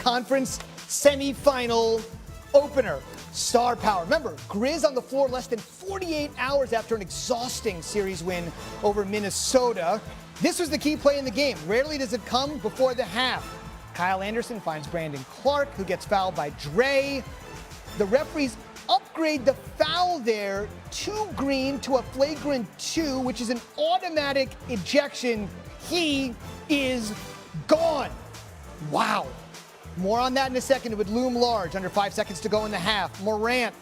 Conference semifinal opener. Star power. Remember, Grizz on the floor less than 48 hours after an exhausting series win over Minnesota. This was the key play in the game. Rarely does it come before the half. Kyle Anderson finds Brandon Clark, who gets fouled by Dre. The referees upgrade the foul there to Green to a flagrant 2, which is an automatic ejection. He is gone. Wow. More on that in a second. It would loom large. Under 5 seconds to go in the half. Morant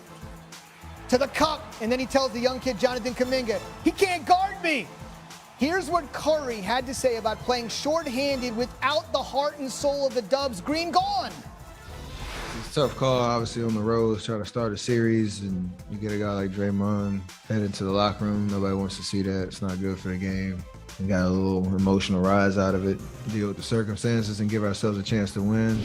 to the cup, and then he tells the young kid, Jonathan Kuminga, he can't guard me. Here's what Curry had to say about playing shorthanded without the heart and soul of the Dubs. Green gone. It's a tough call, obviously, on the road, try to start a series, and you get a guy like Draymond head into the locker room. Nobody wants to see that. It's not good for the game. We got a little emotional rise out of it, deal with the circumstances, and give ourselves a chance to win.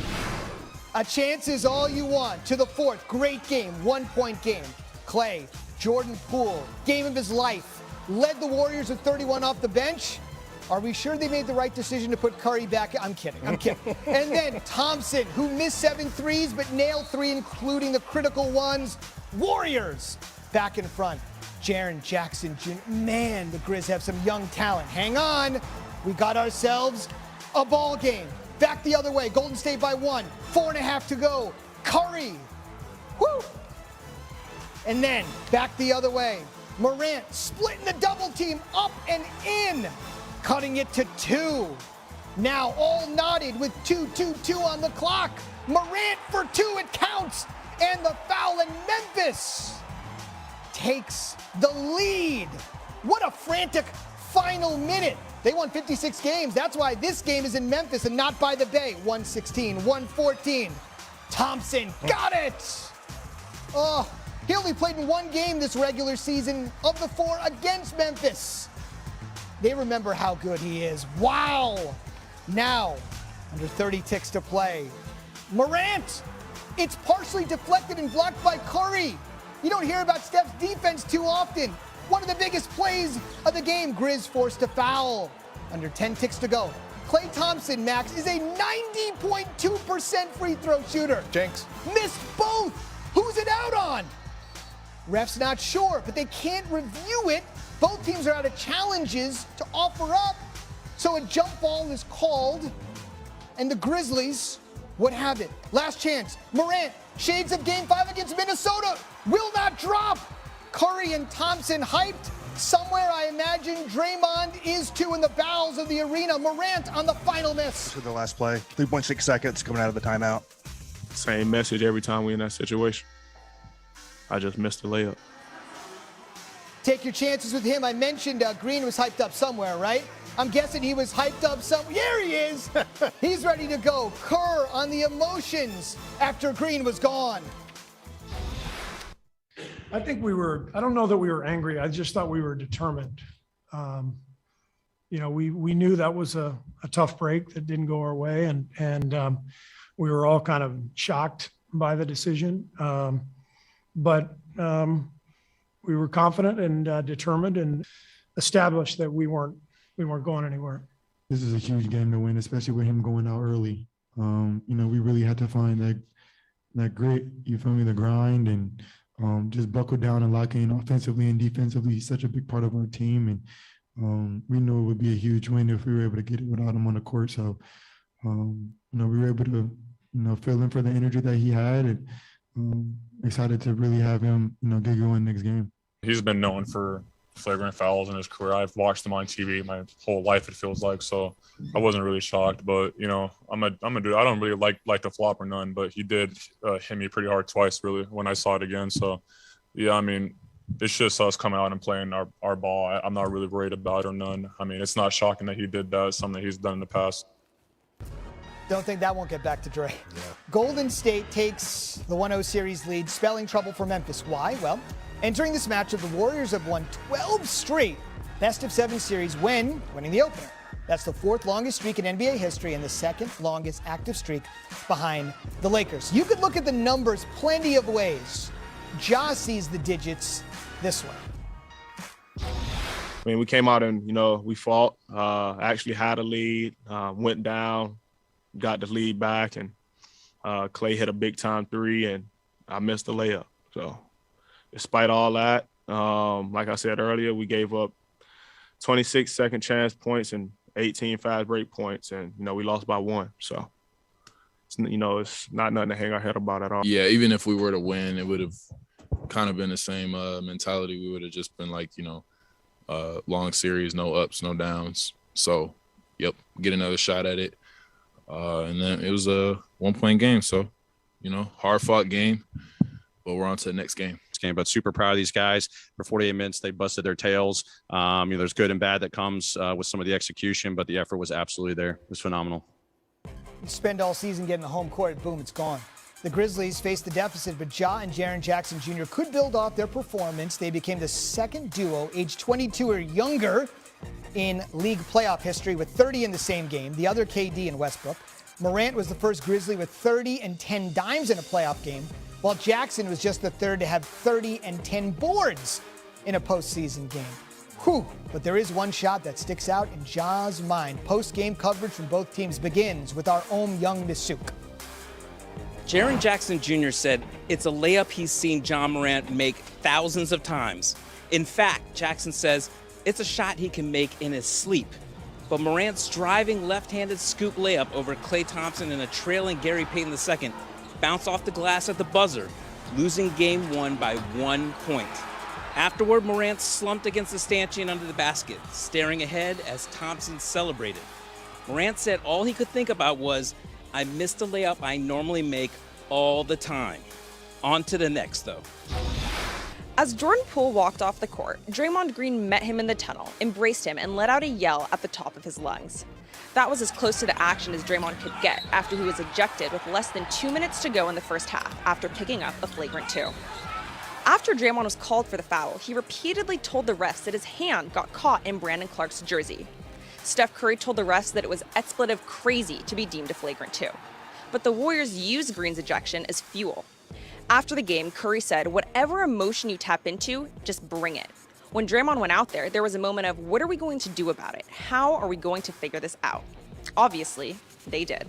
A chance is all you want. To the fourth, great game, 1-point game. Clay, Jordan Poole, game of his life, led the Warriors with 31 off the bench. Are we sure they made the right decision to put Curry back? I'm kidding. And then Thompson, who missed 7 threes but nailed 3, including the critical ones. Warriors back in front. Jaren Jackson Jr. Man, the Grizz have some young talent. Hang on. We got ourselves a ball game. Back the other way. Golden State by 1. 4.5 to go. Curry. Woo! And then back the other way. Morant splitting the double team up and in. Cutting it to 2. Now all knotted with 2:22 on the clock. Morant for 2, it counts. And the foul, in Memphis takes the lead. What a frantic final minute. They won 56 games. That's why this game is in Memphis and not by the Bay. 116, 114. Thompson got it. Oh, he only played in 1 game this regular season of the 4 against Memphis. They remember how good he is. Wow. Now, under 30 ticks to play. Morant. It's partially deflected and blocked by Curry. You don't hear about Steph's defense too often. One of the biggest plays of the game. Grizz forced to foul. Under 10 ticks to go. Klay Thompson, Max, is a 90.2% free throw shooter. Jinx. Missed both. Who's it out on? Ref's not sure, but they can't review it. Both teams are out of challenges to offer up. So a jump ball is called, and the Grizzlies would have it. Last chance. Morant, shades of Game 5 against Minnesota, will not drop. Curry and Thompson hyped. Somewhere, I imagine, Draymond is too in the bowels of the arena. Morant on the final miss. To the last play, 3.6 seconds coming out of the timeout. Same message every time we're in that situation. I just missed the layup. Take your chances with him. I mentioned Green was hyped up somewhere, right? I'm guessing he was hyped up somewhere. There he is. He's ready to go. Kerr on the emotions after Green was gone. I think I don't know that we were angry. I just thought we were determined. We knew that was a tough break that didn't go our way. And we were all kind of shocked by the decision. But we were confident and determined and established that we weren't going anywhere. This is a huge game to win, especially with him going out early. We really had to find that grit, you feel me, the grind, and just buckle down and lock in offensively and defensively. He's such a big part of our team, and we knew it would be a huge win if we were able to get it without him on the court. So, we were able to, fill in for the energy that he had, and excited to really have him, get going next game. He's been known for flagrant fouls in his career. I've watched him on TV my whole life, it feels like, so I wasn't really shocked. But I'm a dude. I don't really like to flop or none, but he did hit me pretty hard twice, really, when I saw it again. So yeah, I mean, it's just us coming out and playing our ball. I'm not really worried about it or none. I mean, it's not shocking that he did that. It's something that he's done in the past. Don't think that won't get back to Dre. Yeah. Golden State takes the 1-0 series lead, spelling trouble for Memphis. Why? Well, entering this matchup, the Warriors have won 12 straight best-of-7 series winning the opener. That's the 4th longest streak in NBA history and the 2nd longest active streak behind the Lakers. You could look at the numbers plenty of ways. Ja sees the digits this way. I mean, we came out and, we fought, actually had a lead, went down, got the lead back, and Clay hit a big time three, and I missed the layup. So despite all that, like I said earlier, we gave up 26 second chance points and 18 fast break points, and we lost by 1. So it's not nothing to hang our head about at all. Yeah, even if we were to win, it would have kind of been the same mentality. We would have just been like, long series, no ups, no downs. So, yep, get another shot at it. And then it was a 1-point game. So, hard-fought game, but we're on to the next game. But super proud of these guys. For 48 minutes, they busted their tails. There's good and bad that comes with some of the execution, but the effort was absolutely there. It was phenomenal. You spend all season getting the home court, boom, it's gone. The Grizzlies faced the deficit, but Ja and Jaren Jackson Jr. could build off their performance. They became the second duo, aged 22 or younger, in league playoff history with 30 in the same game, the other KD and Westbrook. Morant was the first Grizzly with 30 and 10 dimes in a playoff game, while Jackson was just the third to have 30 and 10 boards in a postseason game. Whew, but there is one shot that sticks out in Ja's mind. Post-game coverage from both teams begins with our own young Misuk. Jaren Jackson Jr. said it's a layup he's seen John Morant make thousands of times. In fact, Jackson says it's a shot he can make in his sleep. But Morant's driving left-handed scoop layup over Klay Thompson and a trailing Gary Payton II bounced off the glass at the buzzer, losing game 1 by 1 point. Afterward, Morant slumped against the stanchion under the basket, staring ahead as Thompson celebrated. Morant said all he could think about was, I missed a layup I normally make all the time. On to the next, though. As Jordan Poole walked off the court, Draymond Green met him in the tunnel, embraced him, and let out a yell at the top of his lungs. That was as close to the action as Draymond could get after he was ejected with less than 2 minutes to go in the first half after picking up a flagrant 2. After Draymond was called for the foul, he repeatedly told the refs that his hand got caught in Brandon Clark's jersey. Steph Curry told the refs that it was expletive crazy to be deemed a flagrant 2. But the Warriors used Green's ejection as fuel. After the game, Curry said, whatever emotion you tap into, just bring it. When Draymond went out there was a moment of, what are we going to do about it? How are we going to figure this out? Obviously, they did.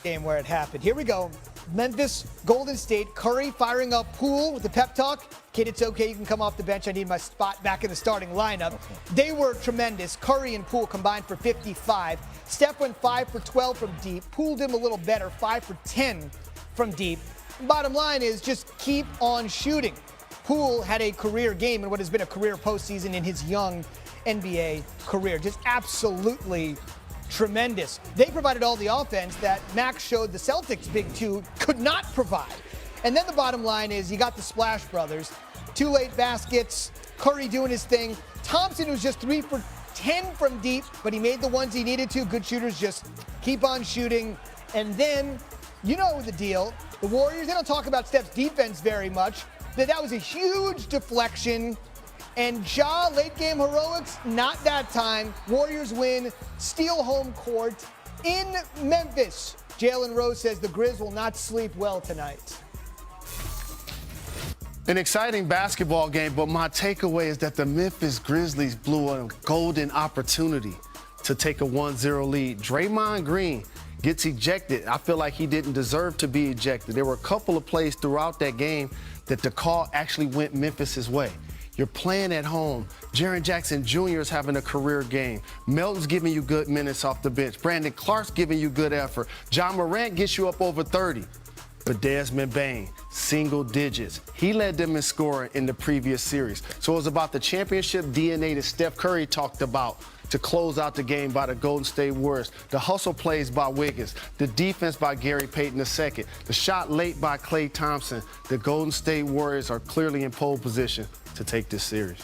Game where it happened. Here we go. Memphis, Golden State, Curry firing up Poole with the pep talk. Kid, it's okay, you can come off the bench. I need my spot back in the starting lineup. They were tremendous. Curry and Poole combined for 55. Steph went 5 for 12 from deep. Poole did a little better, 5 for 10 from deep. Bottom line is just keep on shooting. Poole had a career game in what has been a career postseason in his young NBA career. Just absolutely tremendous. They provided all the offense that Max showed the Celtics' big 2 could not provide. And then the bottom line is you got the Splash Brothers. 2 late baskets, Curry doing his thing. Thompson was just 3 for 10 from deep, but he made the ones he needed to. Good shooters just keep on shooting. And then, you know the deal. The Warriors, they don't talk about Steph's defense very much. That was a huge deflection. And Ja, late game heroics, not that time. Warriors win, steal home court in Memphis. Jalen Rose says the Grizz will not sleep well tonight. An exciting basketball game, but my takeaway is that the Memphis Grizzlies blew a golden opportunity to take a 1-0 lead. Draymond Green gets ejected. I feel like he didn't deserve to be ejected. There were a couple of plays throughout that game that the call actually went Memphis's way. You're playing at home. Jaren Jackson Jr. is having a career game. Melton's giving you good minutes off the bench. Brandon Clark's giving you good effort. John Morant gets you up over 30. But Desmond Bane, single digits. He led them in scoring in the previous series. So it was about the championship DNA that Steph Curry talked about to close out the game by the Golden State Warriors. The hustle plays by Wiggins. The defense by Gary Payton II. The shot late by Klay Thompson. The Golden State Warriors are clearly in pole position to take this series.